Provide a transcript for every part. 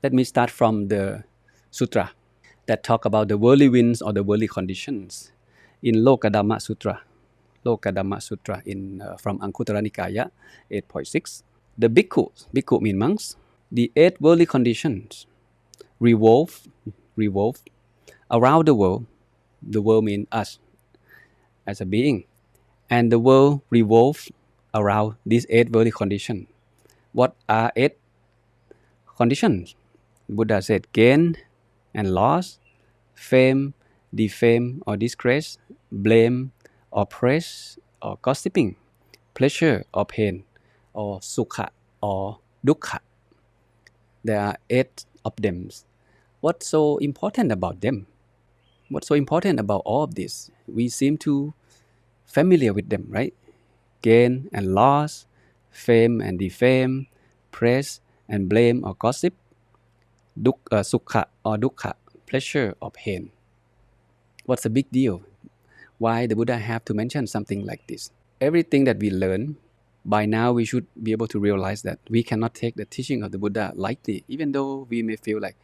Let me start from the sutra that talk about the worldly winds or the worldly conditions. In Lokadhamma Sutra, from Anguttara Nikaya 8.6, the bhikkhu mean monks, the 8 worldly conditions revolve around the world. The world means us as a being, and the world revolves around these 8 worldly conditions. What are 8 conditions? Buddha said gain and loss, fame, defame or disgrace, blame or praise or gossiping, pleasure or pain, or sukha or dukkha. There are 8 of them. What's so important about them? What's so important about all of this? We seem to familiar with them, right? Gain and loss, fame and defame, praise and blame or gossip, sukha or dukkha, pleasure or pain. What's the big deal? Why the Buddha have to mention something like this? Everything that we learn, by now we should be able to realize that we cannot take the teaching of the Buddha lightly, even though we may feel like,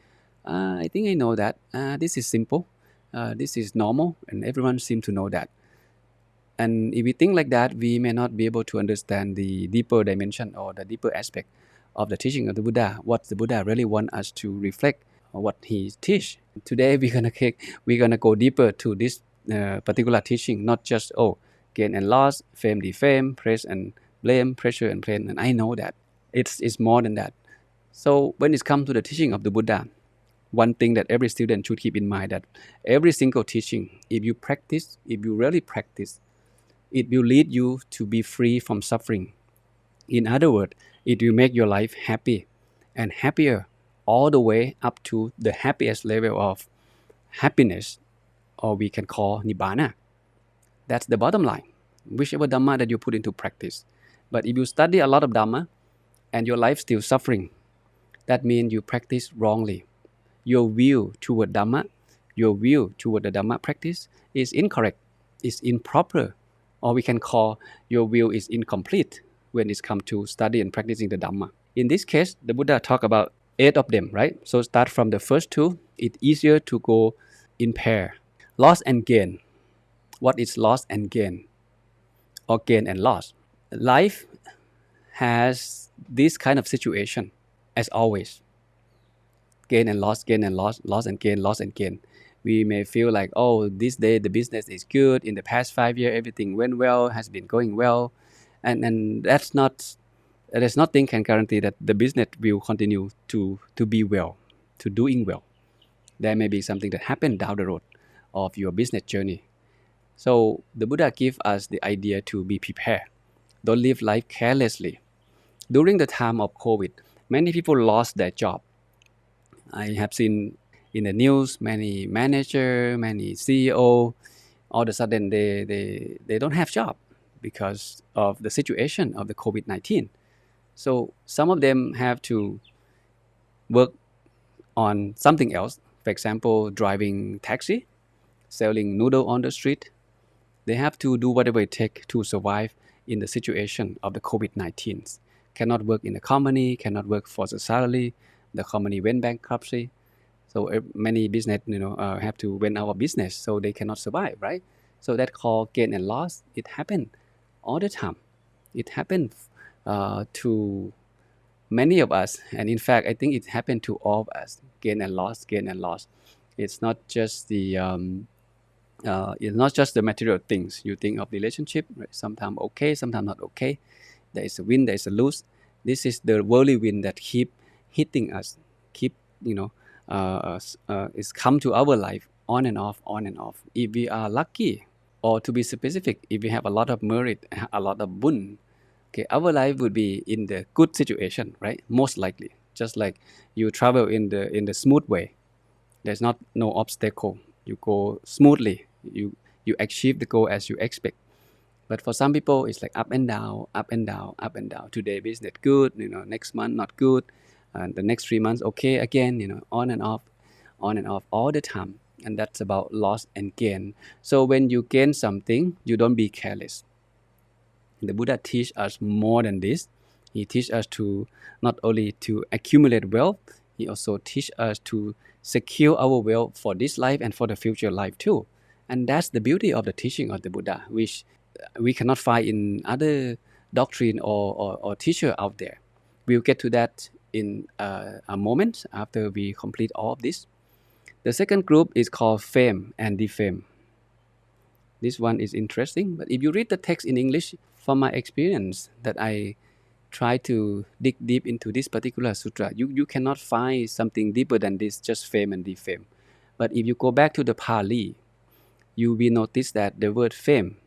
I think I know that, this is simple, this is normal, and everyone seems to know that. And if we think like that, we may not be able to understand the deeper dimension or the deeper aspect of the teaching of the Buddha, what the Buddha really want us to reflect on what he teach. Today we're gonna go deeper to this particular teaching, not just gain and loss, fame, defame, praise and blame, pressure and pain. And I know that it's more than that. So when it comes to the teaching of the Buddha, one thing that every student should keep in mind, that every single teaching, if you really practice, it will lead you to be free from suffering. In other words, it will make your life happy and happier, all the way up to the happiest level of happiness, or we can call nibbana. That's the bottom line, whichever dhamma that you put into practice. But if you study a lot of dhamma and your life still suffering, that means you practice wrongly. Your view toward dhamma, your view toward the dhamma practice is incorrect, is improper, or we can call your view is incomplete when it's come to study and practicing the dhamma. In this case, the Buddha talk about 8 of them, right? So start from the first 2. It's easier to go in pair. Loss and gain. What is loss and gain? Or gain and loss? Life has this kind of situation as always. Gain and loss, loss and gain, loss and gain. We may feel like, this day the business is good. In the past 5 years, everything went well, has been going well. And there's nothing can guarantee that the business will continue to be well, to doing well. There may be something that happened down the road of your business journey. So the Buddha gives us the idea to be prepared. Don't live life carelessly. During the time of COVID, many people lost their job. I have seen in the news many manager, many CEO, all of a sudden they don't have job because of the situation of the COVID-19. So some of them have to work on something else. For example, driving taxi, selling noodle on the street. They have to do whatever it takes to survive in the situation of the COVID-19. Cannot work in the company, cannot work for the salary. The company went bankruptcy. So many business, have to went out of business, so they cannot survive, right? So that called gain and loss. It happened all the time. It happened to many of us, and in fact, I think it happened to all of us. Gain and loss, gain and loss. It's not just the material things. You think of relationship, right? Sometimes okay, sometimes not okay. There is a win, there is a lose. This is the worldly wind that keep hitting us, keep it's come to our life on and off, on and off. If we are lucky, or to be specific, if we have a lot of merit, a lot of bun, okay, our life would be in the good situation, right? Most likely, just like you travel in the smooth way. There's no obstacle. You go smoothly. You achieve the goal as you expect. But for some people, it's like up and down, up and down, up and down. Today business good, next month not good, and the next 3 months okay again, on and off all the time. And that's about loss and gain. So when you gain something, you don't be careless. The Buddha teach us more than this. He teach us to not only to accumulate wealth, he also teach us to secure our wealth for this life and for the future life too. And that's the beauty of the teaching of the Buddha, which we cannot find in other doctrine or teacher out there. We'll get to that in a moment after we complete all of this. The second group is called fame and defame. This one is interesting, but if you read the text in English, from my experience that I try to dig deep into this particular sutra, you cannot find something deeper than this, just fame and defame. But if you go back to the Pali, you will notice that the word fame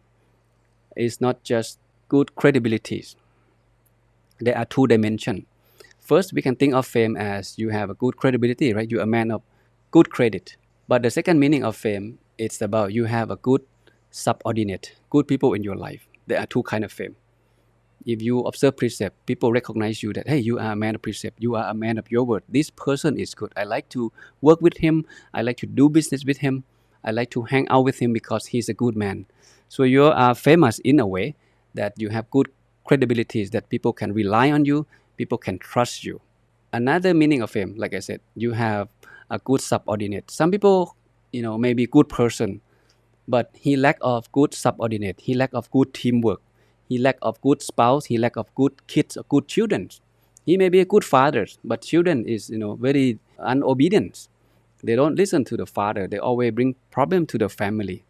is not just good credibilities. There are two dimensions. First, we can think of fame as you have a good credibility, right? You're a man of good credit. But the second meaning of fame, it's about you have a good subordinate, good people in your life. There are two kinds of fame. If you observe precept, people recognize you that, hey, you are a man of precept, you are a man of your word. This person is good. I like to work with him. I like to do business with him. I like to hang out with him because he's a good man. So you are famous in a way that you have good credibilities, that people can rely on you, people can trust you. Another meaning of fame, like I said, you have a good subordinate. Some people, may be good person, but he lack of good subordinate. He lack of good teamwork. He lack of good spouse. He lack of good kids or good children. He may be a good father, but children is very unobedient. They don't listen to the father. They always bring problem to the family,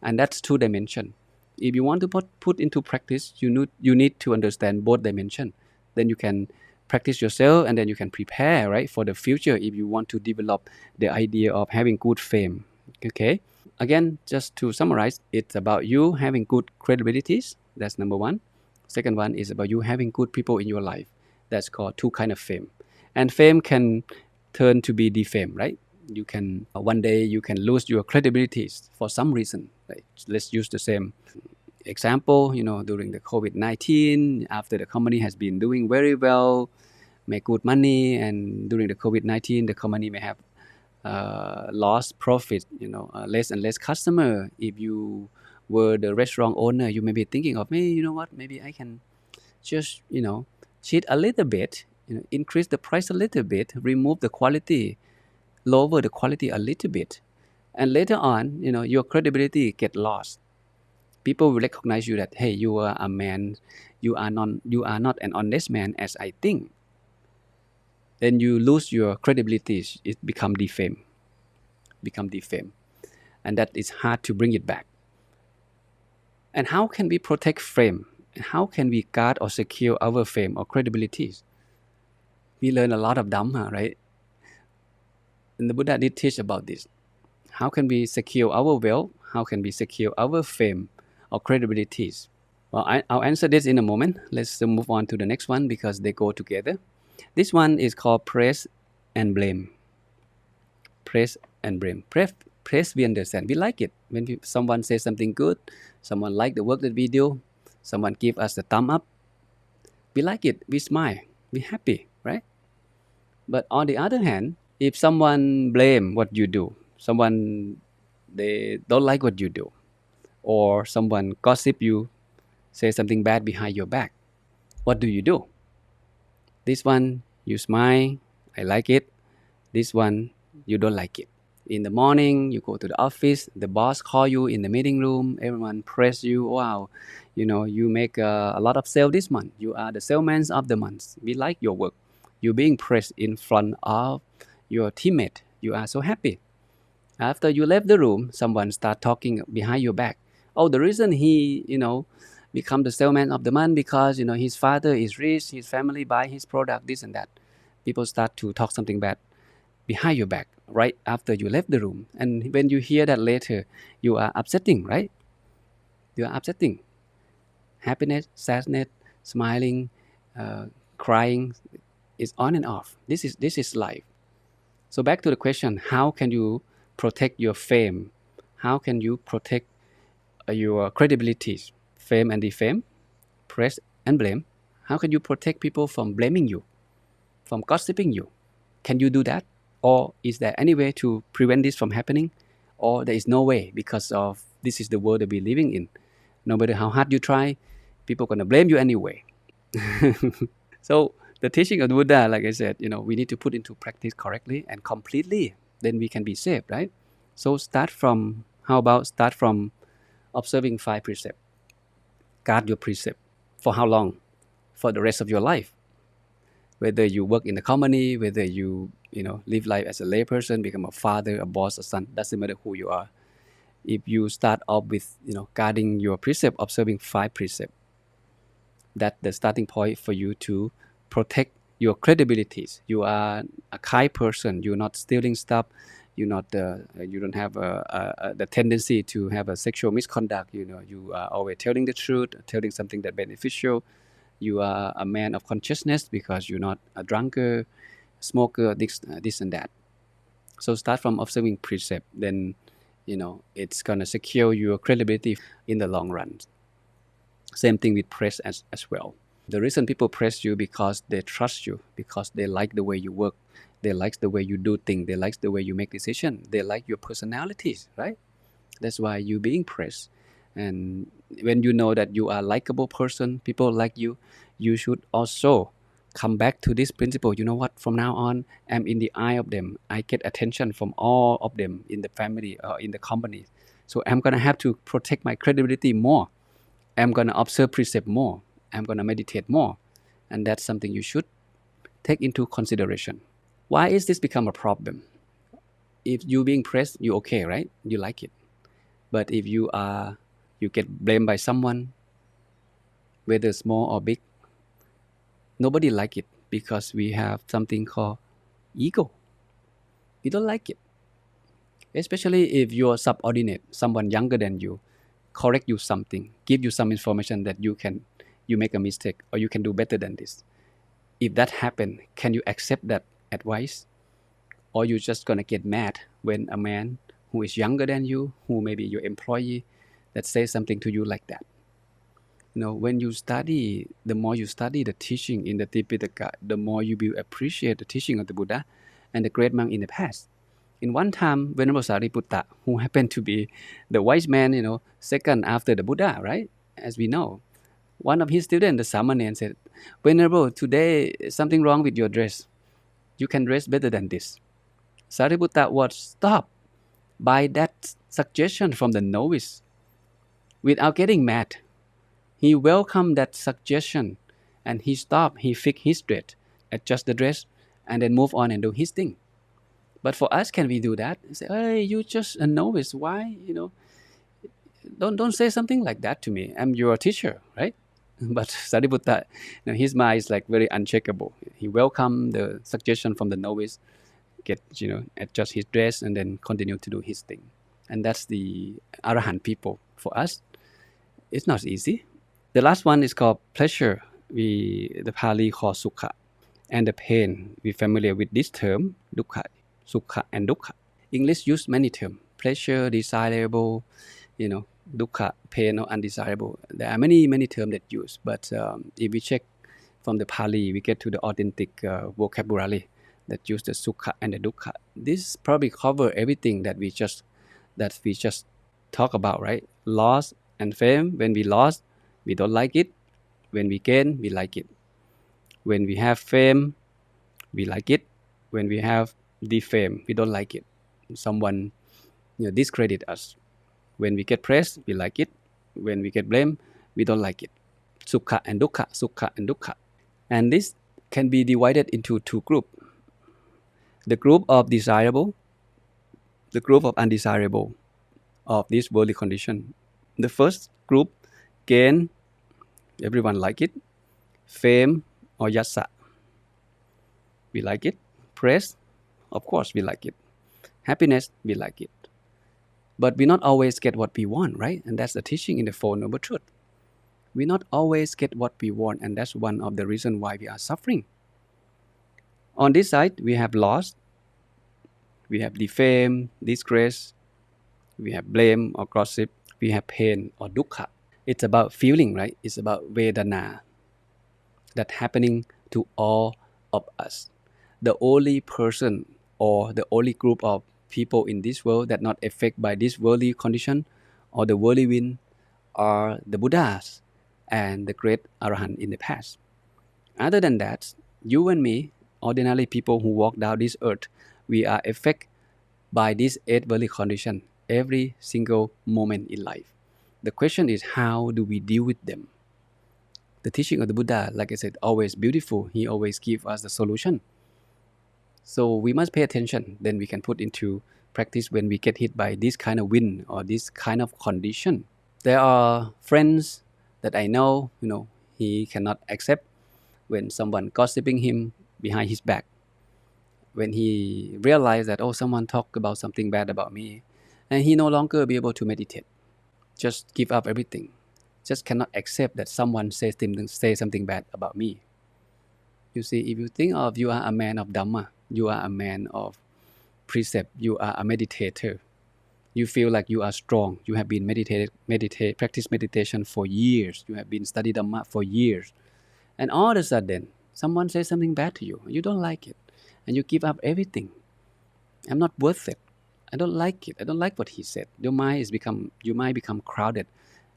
and that's two dimension. If you want to put into practice, you need to understand both dimension. Then you can practice yourself, and then you can prepare right for the future if you want to develop the idea of having good fame. Okay. Again, just to summarize, it's about you having good credibilities. That's number one. Second one is about you having good people in your life. That's called two kind of fame. And fame can turn to be defame, right? You can one day you can lose your credibilities for some reason. Like, let's use the same example. During the COVID-19, after the company has been doing very well, make good money, and during the COVID-19, the company may have lost profit, less and less customer. If you were the restaurant owner, you may be thinking of, hey, you know what, maybe I can just, cheat a little bit, increase the price a little bit, remove the quality, lower the quality a little bit. And later on, your credibility get lost. People will recognize you that, hey, you are a man, you are not an honest man as I think. Then you lose your credibility. It become defame. And that is hard to bring it back. And how can we protect fame? How can we guard or secure our fame or credibilities? We learn a lot of Dhamma, right? And the Buddha did teach about this. How can we secure our wealth? How can we secure our fame or credibilities? Well, I'll answer this in a moment. Let's move on to the next one because they go together. This one is called praise and blame. Praise and blame. Praise, we understand. We like it. When someone says something good, someone like the work that we do, someone give us a thumb up, we like it. We smile. We happy, right? But on the other hand, if someone blame what you do, someone they don't like what you do, or someone gossip you, say something bad behind your back, what do? This one, you smile, I like it. This one, you don't like it. In the morning, you go to the office, the boss call you in the meeting room, everyone praise you. Wow, you make a lot of sales this month. You are the salesman of the month. We like your work. You're being praised in front of your teammate. You are so happy. After you left the room, someone start talking behind your back. Oh, the reason he, become the salesman of the month because, his father is rich, his family buy his product, this and that. People start to talk something bad behind your back right after you left the room. And when you hear that later, you are upsetting, right? You are upsetting. Happiness, sadness, smiling, crying is on and off. This is life. So back to the question, how can you protect your fame? How can you protect your credibility? Fame and defame, praise and blame. How can you protect people from blaming you, from gossiping you? Can you do that? Or is there any way to prevent this from happening? Or there is no way because of this is the world that we're living in. No matter how hard you try, people are going to blame you anyway. So the teaching of the Buddha, like I said, we need to put into practice correctly and completely. Then we can be saved, right? So how about start from observing 5 precepts? Guard your precept. For how long? For the rest of your life. Whether you work in a company, whether you live life as a layperson, become a father, a boss, a son, doesn't matter who you are. If you start off with guarding your precept, observing 5 precepts, that's the starting point for you to protect your credibilities. You are a kind person. You're not stealing stuff. You don't have the tendency to have a sexual misconduct. You are always telling the truth, telling something that beneficial. You are a man of consciousness because you're not a drunkard, smoker, this and that. So start from observing precept. Then it's gonna secure your credibility in the long run. Same thing with praise as well. The reason people praise you because they trust you, because they like the way you work, they like the way you do things, they like the way you make decisions, they like your personalities, right? That's why you're being praised. And when you know that you are a likable person, people like you, you should also come back to this principle. You know what? From now on, I'm in the eye of them. I get attention from all of them in the family or in the company. So I'm gonna have to protect my credibility more. I'm gonna observe precept more. I'm gonna meditate more. And that's something you should take into consideration. Why is this become a problem? If you being praised, you okay, right? You like it. But if you get blamed by someone, whether small or big, nobody like it because we have something called ego. We don't like it. Especially if you're subordinate, someone younger than you, correct you something, give you some information that you make a mistake or you can do better than this. If that happen, can you accept that advice? Or you just gonna get mad when a man who is younger than you, who may be your employee, that says something to you like that? When you study, the more you study the teaching in the Tipitaka, the more you will appreciate the teaching of the Buddha and the great monk in the past. In one time, Venerable Sariputta, who happened to be the wise man, second after the Buddha, right? As we know, one of his students, the Samanen, said, Venerable, today something wrong with your dress. You can dress better than this. Sariputta was stopped by that suggestion from the novice. Without getting mad, he welcomed that suggestion and he stopped, he fixed his dress, adjust the dress, and then move on and do his thing. But for us, can we do that? Say, hey, you just a novice. Why? Don't say something like that to me. I'm your teacher, right? But Sariputta, his mind is like very unshakable. He welcomed the suggestion from the novice, adjust his dress, and then continue to do his thing. And that's the Arahant people. For us, it's not easy. The last one is called pleasure. The Pali call sukha. And the pain, we're familiar with this term, dukkha, sukha and dukkha. English use many terms, pleasure, desirable, dukkha, pain or undesirable. There are many, many terms that use. But if we check from the Pali, we get to the authentic vocabulary that use the sukha and the dukkha. This probably cover everything that we just talk about, right? Loss and fame. When we lost, we don't like it. When we gain, we like it. When we have fame, we like it. When we have defame, we don't like it. Someone discredit us. When we get praised, we like it. When we get blamed, we don't like it. Sukha and dukkha, sukha and dukkha. And this can be divided into 2 groups. The group of desirable, the group of undesirable of this worldly condition. The first group, gain, everyone like it. Fame or yassa, we like it. Praise, of course we like it. Happiness, we like it. But we not always get what we want, right? And that's the teaching in the Four Noble Truths. We not always get what we want, and that's one of the reasons why we are suffering. On this side, we have loss, we have defame, disgrace, we have blame or gossip, we have pain or dukkha. It's about feeling, right? It's about vedana that happening to all of us. The only person or the only group of people in this world that not affected by this worldly condition or the worldly wind are the Buddhas and the great Arahant in the past. Other than that, you and me, ordinary people who walk down this earth, we are affected by this eight worldly condition every single moment in life. The question is, how do we deal with them? The teaching of the Buddha, like I said, always beautiful. He always gives us the solution. So we must pay attention. Then we can put into practice when we get hit by this kind of wind or this kind of condition. There are friends that I know, he cannot accept when someone gossiping him behind his back. When he realized that, oh, someone talked about something bad about me, and he no longer be able to meditate. Just give up everything. Just cannot accept that someone say something bad about me. You see, if you think of you are a man of Dhamma, you are a man of precept, you are a meditator, you feel like you are strong, you have been practice meditation for years, you have been study Dhamma for years, and all of a sudden, someone says something bad to you, you don't like it, and you give up everything. I'm not worth it. I don't like it. I don't like what he said. You might become crowded,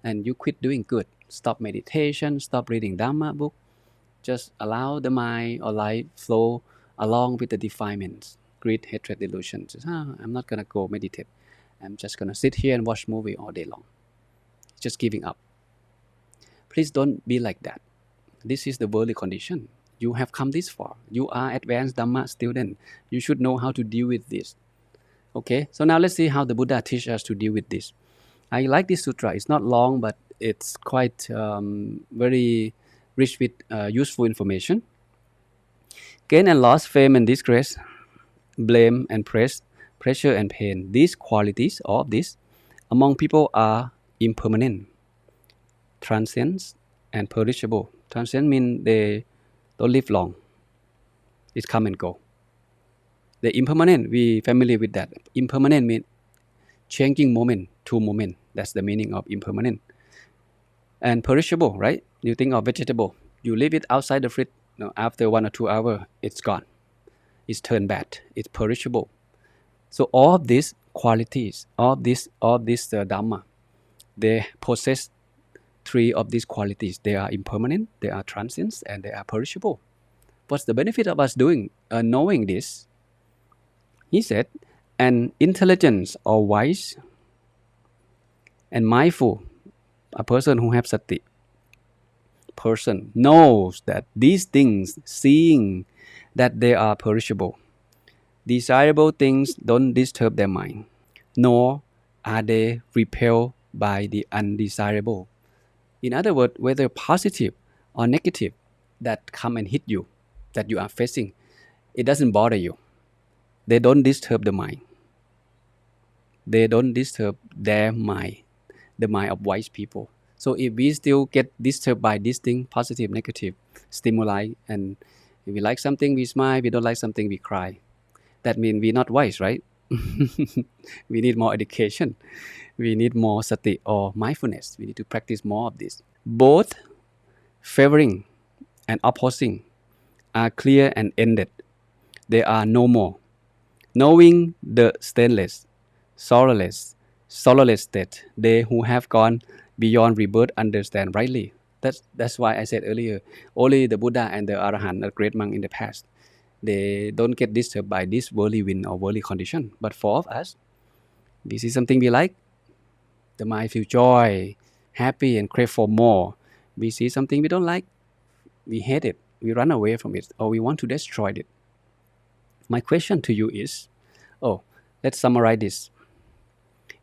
and you quit doing good. Stop meditation. Stop reading Dhamma book. Just allow the mind or life flow along with the defilements, greed, hatred, delusion. I'm not gonna go meditate. I'm just gonna sit here and watch movie all day long. Just giving up. Please don't be like that. This is the worldly condition. You have come this far. You are advanced Dhamma student. You should know how to deal with this. Okay, so now let's see how the Buddha teaches us to deal with this. I like this sutra. It's not long, but it's quite very rich with useful information. Gain and loss, fame and disgrace, blame and praise, pleasure and pain. These qualities, all of this, among people are impermanent, transient, and perishable. Transient means they don't live long. It come and go. The impermanent, we familiar with that. Impermanent means changing moment to moment. That's the meaning of impermanent. And perishable, right? You think of vegetable. You leave it outside the fridge. After 1 or 2 hours, it's gone. It's turned bad. It's perishable. So all of these qualities, all of this Dhamma, they possess 3 of these qualities. They are impermanent, they are transient, and they are perishable. What's the benefit of us knowing this? He said, an intelligent or wise and mindful, a person who has sati, person knows that these things, seeing that they are perishable. Desirable things don't disturb their mind, nor are they repelled by the undesirable. In other words, whether positive or negative that come and hit you, that you are facing, it doesn't bother you. They don't disturb the mind. They don't disturb their mind, the mind of wise people. So if we still get disturbed by this thing, positive, negative stimuli, and if we like something, we smile, we don't like something, we cry. That means we're not wise, right? We need more education. We need more sati or mindfulness. We need to practice more of this. Both favoring and opposing are clear and ended. They are no more. Knowing the stainless, sorrowless state, they who have gone beyond rebirth understand rightly. That's why I said earlier, only the Buddha and the Arahant, the great monk in the past, they don't get disturbed by this worldly wind or worldly condition. But for of us, we see something we like, the mind feel joy, happy, and crave for more. We see something we don't like, we hate it, we run away from it, or we want to destroy it. My question to you is, let's summarize this.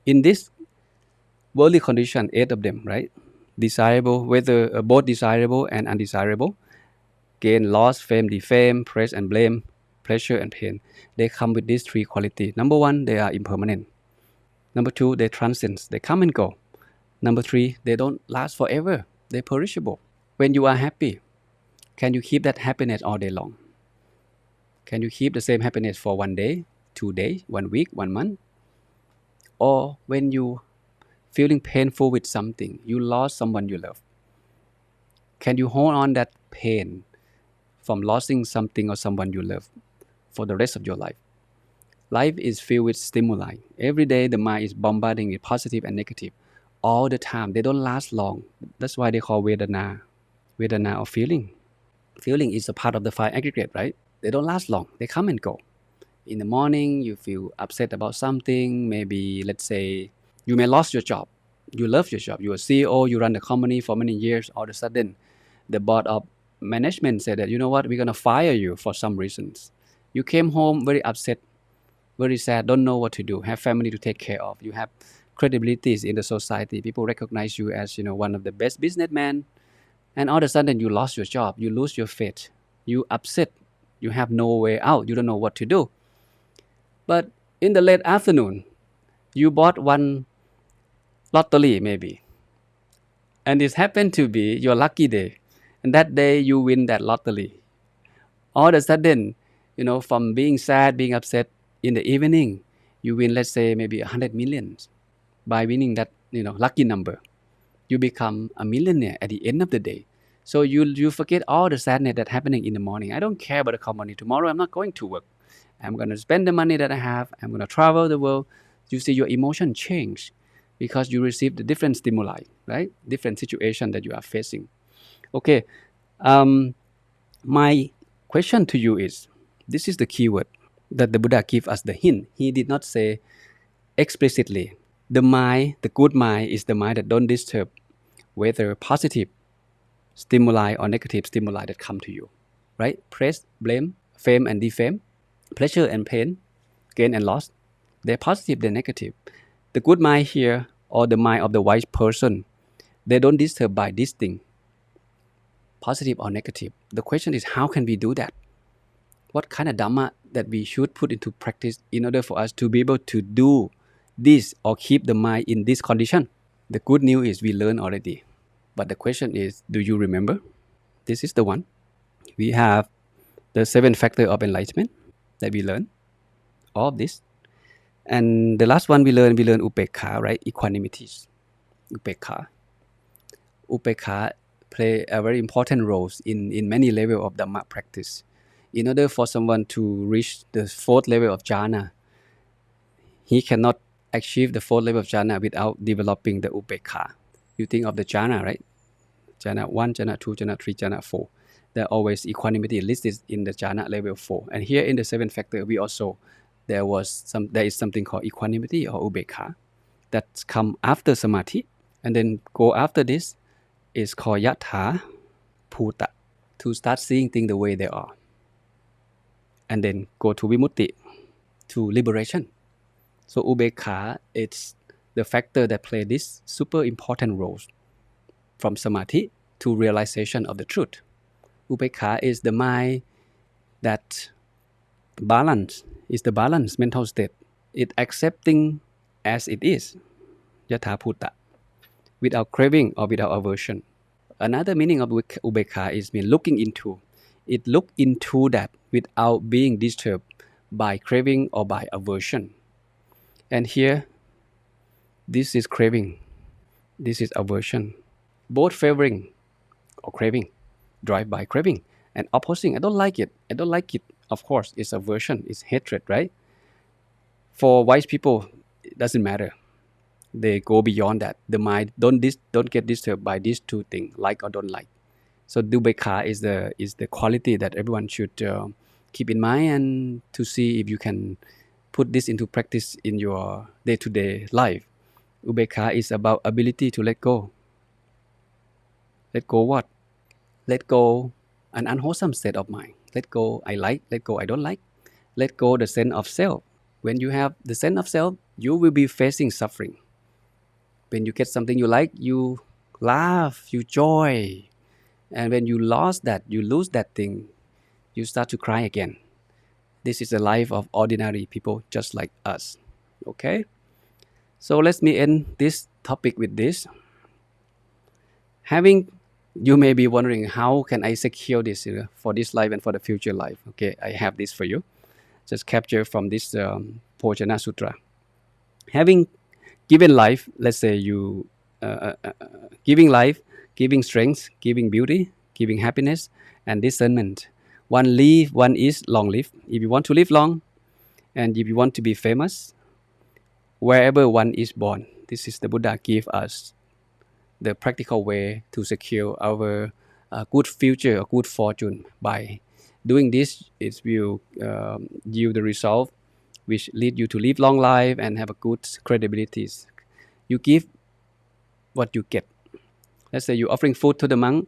In this worldly condition, 8 of them, right? Desirable, whether both desirable and undesirable, gain, loss, fame, defame, praise and blame, pleasure and pain. They come with these 3 qualities. Number 1, they are impermanent. Number 2, they transient. They come and go. Number 3, they don't last forever. They're perishable. When you are happy, can you keep that happiness all day long? Can you keep the same happiness for 1 day, 2 days, 1 week, 1 month? Or when you feeling painful with something, you lost someone you love, can you hold on that pain from losing something or someone you love for the rest of your life? Life is filled with stimuli. Every day the mind is bombarding with positive and negative. all the time. They don't last long. That's why they call Vedana. Vedana or feeling. Feeling is a part of the five aggregate, right? They don't last long. They come and go. In the morning, you feel upset about something. Maybe, let's say, you may lost your job. You love your job. You're a CEO. You run the company for many years. All of a sudden, the board of management said that, you know what, we're going to fire you for some reasons. You came home very upset, very sad, don't know what to do, have family to take care of. You have credibilities in the society. People recognize you as, one of the best businessmen. And all of a sudden, you lost your job. You lose your faith. You upset. You have no way out. You don't know what to do. But in the late afternoon, you bought one lottery maybe. And it happened to be your lucky day. And that day you win that lottery. All of a sudden, from being sad, being upset in the evening, you win, let's say, maybe 100 million by winning that, lucky number. You become a millionaire at the end of the day. So you forget all the sadness that's happening in the morning. I don't care about the company. Tomorrow I'm not going to work. I'm going to spend the money that I have. I'm going to travel the world. You see your emotion change because you receive the different stimuli, right? Different situation that you are facing. Okay. My question to you is, this is the keyword that the Buddha gave us the hint. He did not say explicitly. The mind, the good mind, is the mind that don't disturb whether positive stimuli or negative stimuli that come to you, right? Praise, blame, fame and defame, pleasure and pain, gain and loss. They're positive, they're negative. The good mind here, or the mind of the wise person, they don't disturb by this thing, positive or negative. The question is, how can we do that? What kind of Dhamma that we should put into practice in order for us to be able to do this or keep the mind in this condition? The good news is we learn already. But the question is, do you remember? This is the one. We have the 7 factors of enlightenment that we learn. All of this. And the last one we learn upekha, right? Equanimity. Upekha. Upekha play a very important role in many levels of Dhamma practice. In order for someone to reach the 4th level of jhana, he cannot achieve the 4th level of jhana without developing the upekha. You think of the jhana, right? Jhana 1, jhana 2, jhana 3, jhana 4. There always equanimity listed in the jhana level 4. And here in the 7 factor, there is something called equanimity or ubekha that come after samadhi, and then go after this is called yatha bhuta, to start seeing things the way they are, and then go to vimutti, to liberation. So ubekha is the factor that play this super important role from samadhi to realization of the truth. Ubekha is the mind that is the balanced mental state. It accepting as it is, yatha bhuta, without craving or without aversion. Another meaning of ubekha is mean looking into. It look into that without being disturbed by craving or by aversion. And here, this is craving, this is aversion. Both favoring or craving, drive by craving, and opposing, I don't like it, of course, it's aversion, it's hatred, right? For wise people, it doesn't matter. They go beyond that. The mind don't get disturbed by these two things, like or don't like. So ubekha is the quality that everyone should keep in mind, and to see if you can put this into practice in your day-to-day life. Ubekha is about ability to let go. Let go what? Let go an unwholesome state of mind. Let go I like, let go I don't like. Let go the sense of self. When you have the sense of self, you will be facing suffering. When you get something you like, you laugh, you joy. And when you lose that thing, you start to cry again. This is the life of ordinary people just like us. Okay? So let me end this topic with this. You may be wondering, how can I secure this for this life and for the future life? Okay, I have this for you. Just capture from this Pojana Sutra. Having given life, let's say you giving life, giving strength, giving beauty, giving happiness, and discernment. One is long live. If you want to live long, and if you want to be famous, wherever one is born, This is the Buddha give us the practical way to secure our good future or good fortune. By doing this, it will yield the result which lead you to live long life and have a good credibility. You give what you get. Let's say you're offering food to the monk,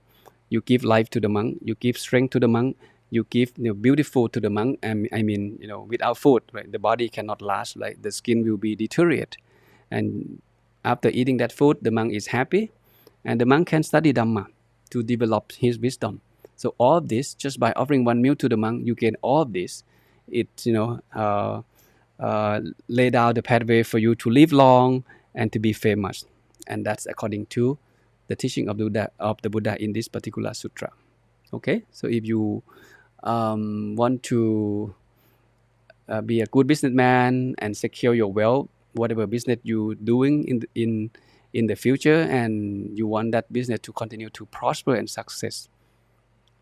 you give life to the monk, you give strength to the monk, you give beautiful to the monk. And I mean, without food, right, the body cannot last. Like the skin will be deteriorate, and after eating that food, the monk is happy, and the monk can study Dhamma to develop his wisdom. So all of this, just by offering one meal to the monk, you gain all of this. It lay down the pathway for you to live long and to be famous, and that's according to the teaching of the Buddha in this particular sutra. Okay, so if you want to be a good businessman and secure your wealth, whatever business you're doing in the future, and you want that business to continue to prosper and success,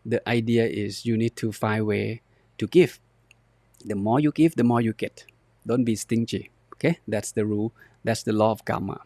the idea is you need to find a way to give. The more you give, the more you get. Don't be stingy. Okay, that's the rule. That's the law of karma.